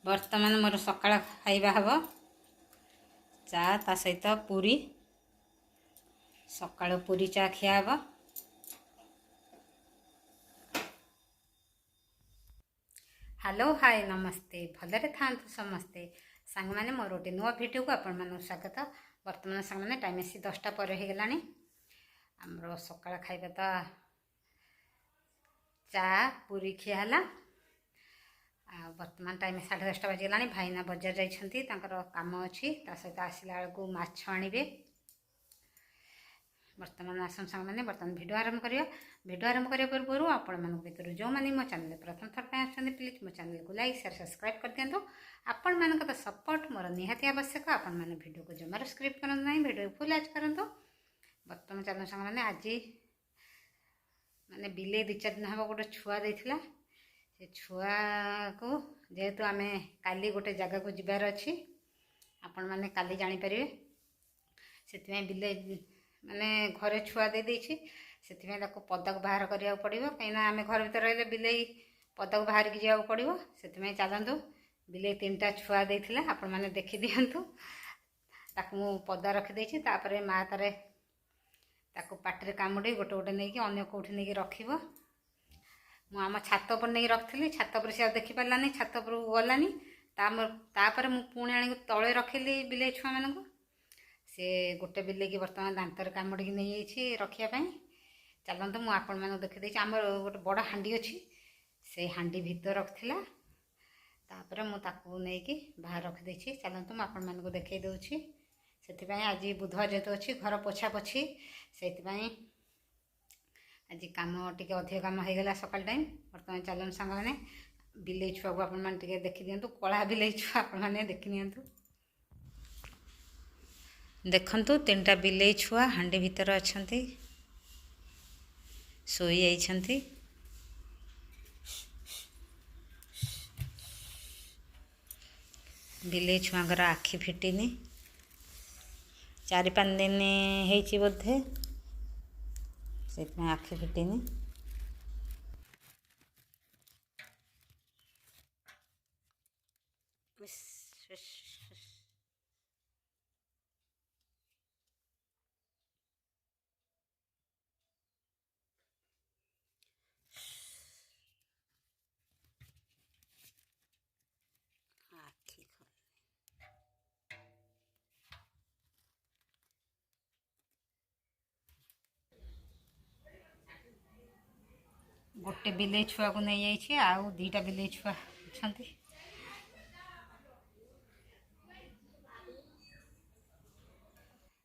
ବର୍ତ୍ତମାନ ମୋର ସକାଳ ଖାଇବା ହେବ ଚା ତା ସହିତ ପୁରୀ। ସକାଳୁ ପୁରୀ ଚା ଖିଆ ହେବ। ହ୍ୟାଲୋ ହାଏ ନମସ୍ତେ, ଭଲରେ ଥାଆନ୍ତୁ ସମସ୍ତେ। ସାଙ୍ଗମାନେ ମୋର ଗୋଟେ ନୂଆ ଭିଡ଼ିଓକୁ ଆପଣମାନଙ୍କୁ ସ୍ୱାଗତ। ବର୍ତ୍ତମାନ ସାଙ୍ଗମାନେ ଟାଇମ୍ ଆସି 10ଟା ପରେ ହେଇଗଲାଣି। ଆମର ସକାଳ ଖାଇବା ତ ଚା ପୁରୀ ଖିଆ ହେଲା। ଆଉ ବର୍ତ୍ତମାନ ଟାଇମ୍ 10:30 ବାଜିଗଲାଣି। ଭାଇନା ବଜାର ଯାଇଛନ୍ତି, ତାଙ୍କର କାମ ଅଛି। ତା ସହିତ ଆସିଲା ବେଳକୁ ମାଛ ଆଣିବେ। ବର୍ତ୍ତମାନ ଆସନ୍ତୁ ସାଙ୍ଗମାନେ ବର୍ତ୍ତମାନ ଭିଡ଼ିଓ ଆରମ୍ଭ କରିବା। ଭିଡ଼ିଓ ଆରମ୍ଭ କରିବା ପୂର୍ବରୁ ଆପଣମାନଙ୍କ ଭିତରୁ ଯେଉଁମାନେ ମୋ ଚ୍ୟାନେଲରେ ପ୍ରଥମ ଥର ପାଇଁ ଆସୁଛନ୍ତି ପ୍ଲିଜ୍ ମୋ ଚ୍ୟାନେଲକୁ ଲାଇକ୍ ସେୟାର ସବସ୍କ୍ରାଇବ୍ କରିଦିଅନ୍ତୁ। ଆପଣମାନଙ୍କ ତ ସପୋର୍ଟ ମୋର ନିହାତି ଆବଶ୍ୟକ। ଆପଣମାନେ ଭିଡ଼ିଓକୁ ଜମାରୁ ସ୍କ୍ରିପ୍ କରନ୍ତୁ ନାହିଁ, ଭିଡ଼ିଓକୁ ଫୁଲ୍ ୱାଚ୍ କରନ୍ତୁ। ବର୍ତ୍ତମାନ ଚାଲନ୍ତୁ ସାଙ୍ଗମାନେ, ଆଜି ମାନେ ବିଲେଇ 2-4 ଦିନ ହେବ ଗୋଟେ ଛୁଆ ଦେଇଥିଲା। ସେ ଛୁଆକୁ ଯେହେତୁ ଆମେ କାଲି ଗୋଟେ ଜାଗାକୁ ଯିବାର ଅଛି, ଆପଣମାନେ କାଲି ଜାଣିପାରିବେ। ସେଥିପାଇଁ ବିଲେଇ ମାନେ ଘରେ ଛୁଆ ଦେଇଛି। ସେଥିପାଇଁ ତାକୁ ପଦାକୁ ବାହାର କରିବାକୁ ପଡ଼ିବ, କାହିଁକିନା ଆମେ ଘର ଭିତରେ ରହିଲେ ବିଲେଇ ପଦାକୁ ବାହାରିକି ଯିବାକୁ ପଡ଼ିବ। ସେଥିପାଇଁ ଚାଲନ୍ତୁ, ବିଲେଇ 3ଟା ଛୁଆ ଦେଇଥିଲା, ଆପଣମାନେ ଦେଖିଦିଅନ୍ତୁ। ତାକୁ ମୁଁ ପଦା ରଖିଦେଇଛି। ତାପରେ ମା' ତାକୁ ପାଟିରେ କାମୁଡ଼ି ଗୋଟେ ଗୋଟେ ନେଇକି ଅନ୍ୟ କେଉଁଠି ନେଇକି ରଖିବ। ମୁଁ ଆମ ଛାତ ଉପରେ ନେଇକି ରଖିଥିଲି। ଛାତ ଉପରେ ସେ ଆଉ ଦେଖିପାରିଲାନି, ଛାତ ଉପରକୁ ଗଲାନି। ତାପରେ ମୁଁ ପୁଣି ଆଣିକି ତଳେ ରଖିଲି ବିଲେଇ ଛୁଆମାନଙ୍କୁ। ସେ ଗୋଟେ ବିଲେଇକି ବର୍ତ୍ତମାନ ଦାନ୍ତରେ କାମୁଡ଼ିକି ନେଇଯାଇଛି ରଖିବା ପାଇଁ। ଚାଲନ୍ତୁ ମୁଁ ଆପଣମାନଙ୍କୁ ଦେଖିଦେଇଛି। ଆମର ଗୋଟେ ବଡ଼ ହାଣ୍ଡି ଅଛି, ସେଇ ହାଣ୍ଡି ଭିତରେ ରଖିଥିଲା। ତାପରେ ମୁଁ ତାକୁ ନେଇକି ବାହାର ରଖିଦେଇଛି। ଚାଲନ୍ତୁ ମୁଁ ଆପଣମାନଙ୍କୁ ଦେଖାଇ ଦେଉଛି। ସେଥିପାଇଁ ଆଜି ବୁଧବାର ଯେହେତୁ ଅଛି, ଘର ପୋଛାପୋଛି, ସେଇଥିପାଇଁ ଆଜି କାମ ଟିକେ ଅଧିକ କାମ ହେଇଗଲା ସକାଳ ଟାଇମ୍। ବର୍ତ୍ତମାନ ଚାଲନ୍ତୁ ସାଙ୍ଗମାନେ ବିଲେଇ ଛୁଆକୁ ଆପଣମାନେ ଟିକେ ଦେଖିଦିଅନ୍ତୁ। କଳା ବିଲେଇ ଛୁଆ ଆପଣମାନେ ଦେଖିନିଅନ୍ତୁ। ଦେଖନ୍ତୁ 3ଟା ବିଲେଇ ଛୁଆ ହାଣ୍ଡି ଭିତରେ ଅଛନ୍ତି, ଶୋଇଯାଇଛନ୍ତି। ବିଲେଇ ଛୁଆଙ୍କର ଆଖି ଫିଟିନି, 4-5 ଦିନ ହେଇଛି ବୋଧେ, ସେଥିପାଇଁ ଆଖି ଫିଟିନି। ଗୋଟେ ବିଲେଇ ଛୁଆକୁ ନେଇଯାଇଛି, ଆଉ 2ଟା ବିଲେଇ ଛୁଆ ଅଛନ୍ତି।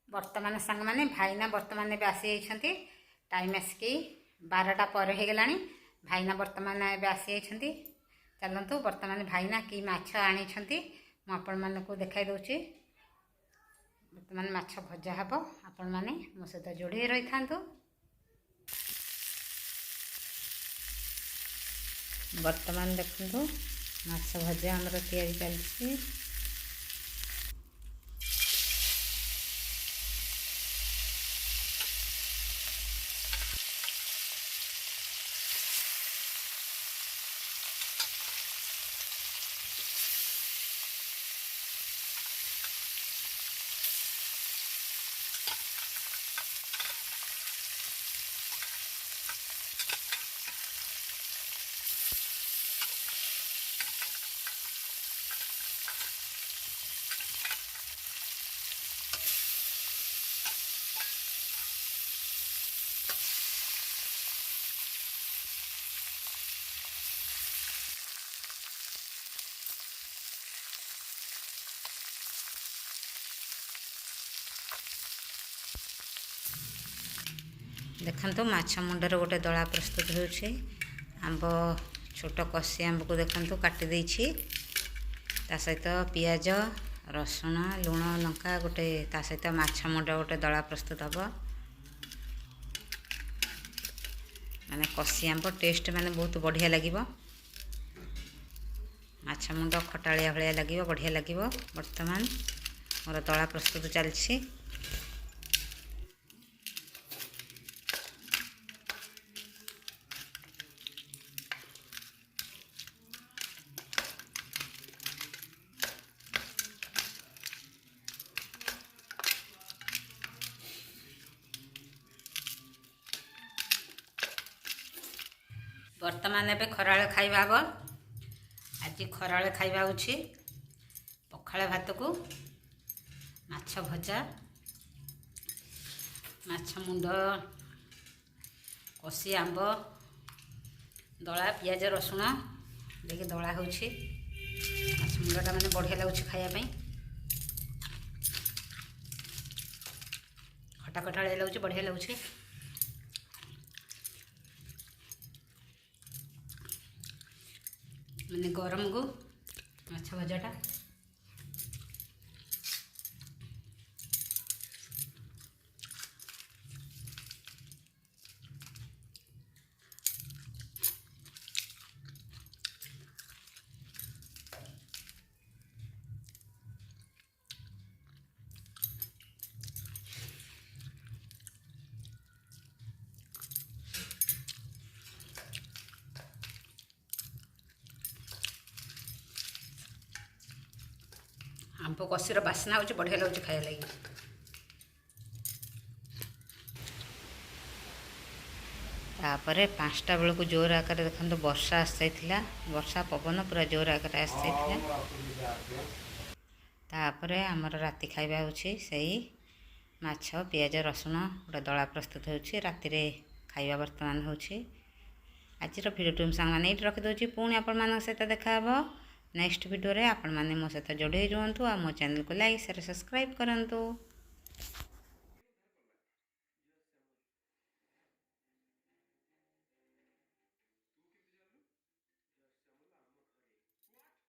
ବର୍ତ୍ତମାନ ସାଙ୍ଗମାନେ ଭାଇନା ବର୍ତ୍ତମାନ ଏବେ ଆସିଯାଇଛନ୍ତି। ଟାଇମ୍ ଆସିକି 12ଟା ପରେ ହେଇଗଲାଣି। ଭାଇନା ବର୍ତ୍ତମାନ ଏବେ ଆସିଯାଇଛନ୍ତି। ଚାଲନ୍ତୁ ବର୍ତ୍ତମାନ ଭାଇନା କି ମାଛ ଆଣିଛନ୍ତି ମୁଁ ଆପଣମାନଙ୍କୁ ଦେଖାଇ ଦେଉଛି। ବର୍ତ୍ତମାନ ମାଛ ଭଜା ହେବ, ଆପଣମାନେ ମୋ ସହିତ ଯୋଡ଼ି ହୋଇ ରହିଥାନ୍ତୁ। ବର୍ତ୍ତମାନ ଦେଖନ୍ତୁ ମାଛ ଭଜା ଆମର ତିଆରି ଚାଲିଛି। ଦେଖନ୍ତୁ ମାଛ ମୁଣ୍ଡରେ ଗୋଟେ ଦଳା ପ୍ରସ୍ତୁତ ହେଉଛି। ଆମ୍ବ, ଛୋଟ କଷି ଆମ୍ବକୁ ଦେଖନ୍ତୁ କାଟି ଦେଇଛି। ତା ସହିତ ପିଆଜ, ରସୁଣ, ଲୁଣ, ଲଙ୍କା ଗୋଟେ, ତା ସହିତ ମାଛ ମୁଣ୍ଡ ଗୋଟେ ଦଳା ପ୍ରସ୍ତୁତ ହେବ। ମାନେ କଷି ଆମ୍ବ ଟେଷ୍ଟ ମାନେ ବହୁତ ବଢ଼ିଆ ଲାଗିବ। ମାଛ ମୁଣ୍ଡ ଖଟାଳିଆ ଭଳିଆ ଲାଗିବ, ବଢ଼ିଆ ଲାଗିବ। ବର୍ତ୍ତମାନ ମୋର ଦଳା ପ୍ରସ୍ତୁତ ଚାଲିଛି। ବର୍ତ୍ତମାନ ଏବେ ଖରାବେଳେ ଖାଇବା ହେବ। ଆଜି ଖରାବେଳେ ଖାଇବା ହେଉଛି ପଖାଳ ଭାତକୁ ମାଛ ଭଜା, ମାଛ ମୁଣ୍ଡ, କଷି ଆମ୍ବ, ଦଳା ପିଆଜ ରସୁଣ ଦେଇକି ଦଳା ହେଉଛି। ମାଛ ମୁଣ୍ଡଟା ମାନେ ବଢ଼ିଆ ଲାଗୁଛି ଖାଇବା ପାଇଁ, ଖଟା ଖଟାଳିଆ ଲାଗୁଛି, ବଢ଼ିଆ ଲାଗୁଛି। ମାନେ ଗରମକୁ ମାଛ ଭଜାଟା ଆମ୍ବ କଷିର ବାସ୍ନା ହେଉଛି, ବଢ଼ିଆ ଲାଗୁଛି ଖାଇବା ଲାଗି। ତାପରେ 5ଟା ବେଳକୁ ଜୋର ଆକାରରେ ଦେଖନ୍ତୁ ବର୍ଷା ଆସିଯାଇଥିଲା, ବର୍ଷା ପବନ ପୁରା ଜୋର ଆକାରରେ ଆସିଯାଇଥିଲା। ତାପରେ ଆମର ରାତି ଖାଇବା ହେଉଛି ସେଇ ମାଛ ପିଆଜ ରସୁଣ ଗୋଟେ ଦଳା ପ୍ରସ୍ତୁତ ହେଉଛି। ରାତିରେ ଖାଇବା ବର୍ତ୍ତମାନ ହେଉଛି। ଆଜିର ଭିଡ଼ିଓଟି ମୁଁ ସାଙ୍ଗମାନେ ଏଇଠି ରଖିଦେଉଛି। ପୁଣି ଆପଣମାନଙ୍କ ସହିତ ଦେଖାହେବ ନେକ୍ସଟ ଭିଡ଼ିଓରେ। ଆପଣମାନେ ମୋ ସହିତ ଯୋଡ଼ି ରୁହନ୍ତୁ ଆଉ ମୋ ଚ୍ୟାନେଲକୁ ଲାଇକ୍ ସେୟାର ସବସ୍କ୍ରାଇବ୍ କରନ୍ତୁ।